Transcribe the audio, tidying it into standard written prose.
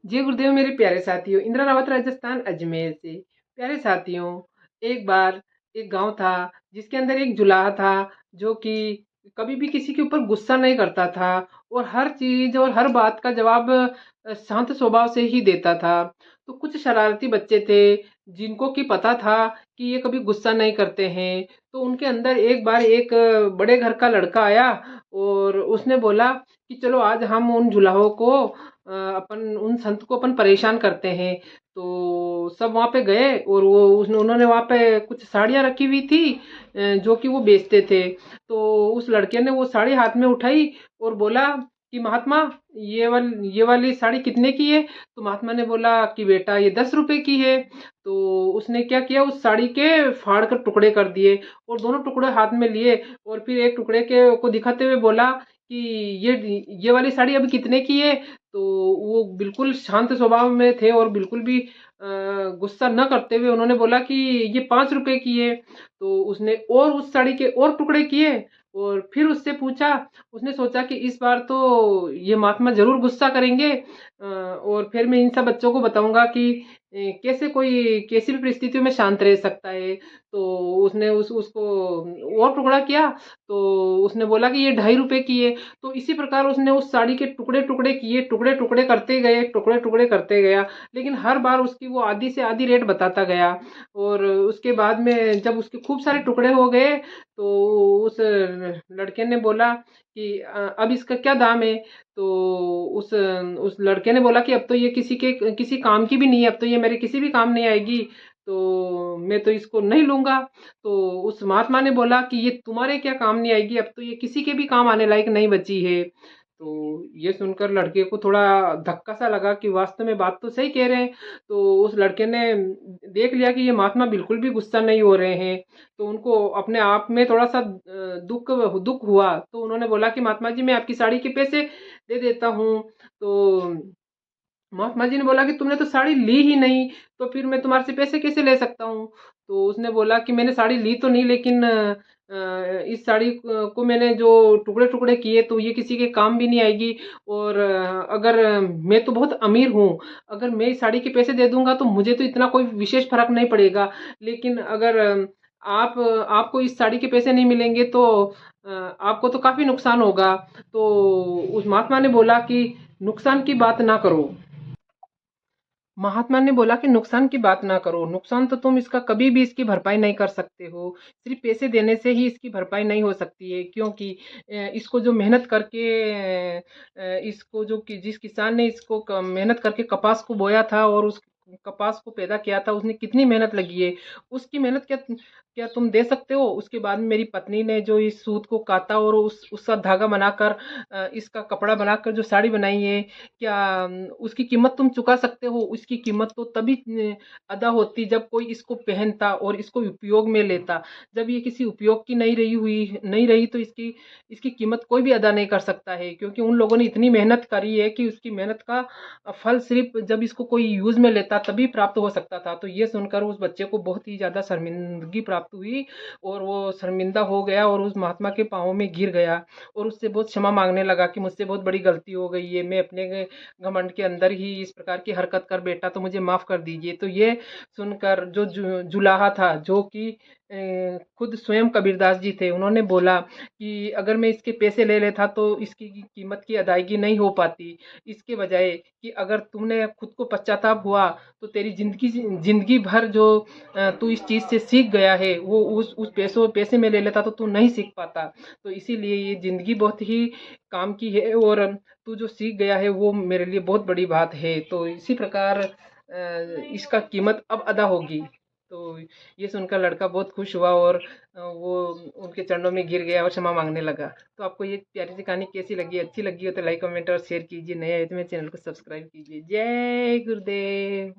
जय गुरुदेव मेरे प्यारे साथियों, इंदिरा रावत राजस्थान अजमेर से। प्यारे साथियों, एक बार एक गांव था जिसके अंदर एक जुलाहा था जो कि कभी भी किसी के ऊपर गुस्सा नहीं करता था और हर चीज और हर बात का जवाब शांत स्वभाव से ही देता था। तो कुछ शरारती बच्चे थे जिनको कि पता था कि ये कभी गुस्सा नहीं करते हैं। तो उनके अंदर एक बार एक बड़े घर का लड़का आया और उसने बोला कि चलो आज हम उन जुलाहों को अपन उन संत को अपन परेशान करते हैं। तो सब वहाँ पे गए और वो उन्होंने वहाँ पे कुछ साड़ियाँ रखी हुई थी जो कि वो बेचते थे। तो उस लड़के ने वो साड़ी हाथ में उठाई और बोला कि महात्मा, ये वाली साड़ी कितने की है? तो महात्मा ने बोला कि बेटा ये 10 रुपए की है। तो उसने क्या किया, उस साड़ी के फाड़ कर टुकड़े कर दिए और दोनों टुकड़े हाथ में लिए और फिर एक टुकड़े के को दिखाते हुए बोला कि ये वाली साड़ी अभी कितने की है? तो वो बिल्कुल शांत स्वभाव में थे और बिल्कुल भी गुस्सा न करते हुए उन्होंने बोला कि ये 5 रुपए की है। तो उसने और उस साड़ी के और टुकड़े किए और फिर उससे पूछा। उसने सोचा कि इस बार तो ये महात्मा जरूर गुस्सा करेंगे और फिर मैं इन सब बच्चों को बताऊंगा कि कैसे कोई कैसी भी परिस्थितियों में शांत रह सकता है। तो उसने उसको और टुकड़ा किया। तो उसने बोला कि ये 2.5 रुपए की है। तो इसी प्रकार उसने उस साड़ी के टुकड़े टुकड़े किए, टुकड़े टुकड़े करते गए, टुकड़े टुकड़े करते गया। लेकिन हर बार उसकी वो आधी से आधी रेट बताता गया। और उसके बाद में जब उसके खूब सारे टुकड़े हो गए तो उस लड़के ने बोला कि अब इसका क्या दाम है? तो उस लड़के ने बोला कि अब तो ये किसी काम की भी नहीं है, अब तो ये मेरे किसी भी काम नहीं आएगी, तो मैं तो इसको नहीं लूंगा। तो उस महात्मा ने बोला कि ये तुम्हारे क्या काम नहीं आएगी, अब तो ये किसी के भी काम आने लायक नहीं बची है। तो ये सुनकर लड़के को थोड़ा धक्का सा लगा कि वास्तव में बात तो सही कह रहे हैं। तो उस लड़के ने देख लिया कि ये महात्मा बिल्कुल भी गुस्सा नहीं हो रहे हैं। तो उनको अपने आप में थोड़ा सा दुख दुख हुआ। तो उन्होंने बोला कि महात्मा जी, मैं आपकी साड़ी के पैसे दे देता हूँ। तो महात्मा जी ने बोला कि तुमने तो साड़ी ली ही नहीं, तो फिर मैं तुम्हारे से पैसे कैसे ले सकता हूँ? तो उसने बोला कि मैंने साड़ी ली तो नहीं, लेकिन इस साड़ी को मैंने जो टुकड़े टुकड़े किए तो ये किसी के काम भी नहीं आएगी। और अगर मैं तो बहुत अमीर हूँ, अगर मैं इस साड़ी के पैसे दे दूंगा तो मुझे तो इतना कोई विशेष फर्क नहीं पड़ेगा। लेकिन अगर आपको इस साड़ी के पैसे नहीं मिलेंगे तो आपको तो काफी नुकसान होगा। तो उस महात्मा ने बोला कि नुकसान की बात ना करो। महात्मा ने बोला कि नुकसान की बात ना करो, नुकसान तो तुम इसका कभी भी इसकी भरपाई नहीं कर सकते हो। सिर्फ पैसे देने से ही इसकी भरपाई नहीं हो सकती है, क्योंकि इसको जो मेहनत करके इसको जिस किसान ने इसको मेहनत करके कपास को बोया था और उस कपास को पैदा किया था, उसने कितनी मेहनत लगी है, उसकी मेहनत क्या तुम दे सकते हो? उसके बाद में मेरी पत्नी ने जो इस सूत को काता और उसका धागा बनाकर इसका कपड़ा बनाकर जो साड़ी बनाई है, क्या उसकी कीमत तुम चुका सकते हो? उसकी कीमत तो तभी अदा होती जब कोई इसको पहनता और इसको उपयोग में लेता। जब ये किसी उपयोग की नहीं रही तो इसकी इसकी कीमत कोई भी अदा नहीं कर सकता है, क्योंकि उन लोगों ने इतनी मेहनत करी है कि उसकी मेहनत का फल सिर्फ जब इसको कोई यूज में लेता तभी प्राप्त हो सकता था। तो ये सुनकर उस बच्चे को बहुत ही ज्यादा शर्मिंदगी प्राप्त हुई और वो शर्मिंदा हो गया और उस महात्मा के पाँव में गिर गया और उससे बहुत क्षमा मांगने लगा कि मुझसे बहुत बड़ी गलती हो गई है, मैं अपने घमंड के अंदर ही इस प्रकार की हरकत कर बैठा, तो मुझे माफ कर दीजिए। तो ये सुनकर जो जुलाहा था, जो कि खुद स्वयं कबीरदास जी थे, उन्होंने बोला कि अगर मैं इसके पैसे ले लेता तो इसकी कीमत की अदायगी नहीं हो पाती। इसके बजाय कि अगर तुमने खुद को पश्चाताप हुआ तो तेरी जिंदगी भर जो तू इस चीज से सीख गया है वो उस पैसे में ले लेता तो तू नहीं सीख पाता। तो इसीलिए ये जिंदगी बहुत ही काम की है और तू जो सीख गया है वो मेरे लिए बहुत बड़ी बात है। तो इसी प्रकार इसका कीमत अब अदा होगी। तो ये सुनकर लड़का बहुत खुश हुआ और वो उनके चरणों में गिर गया और क्षमा मांगने लगा। तो आपको ये प्यारी सी कहानी कैसी लगी? अच्छी लगी हो तो लाइक कमेंट और शेयर कीजिए। नए आए तो मेरे चैनल को सब्सक्राइब कीजिए। जय गुरुदेव।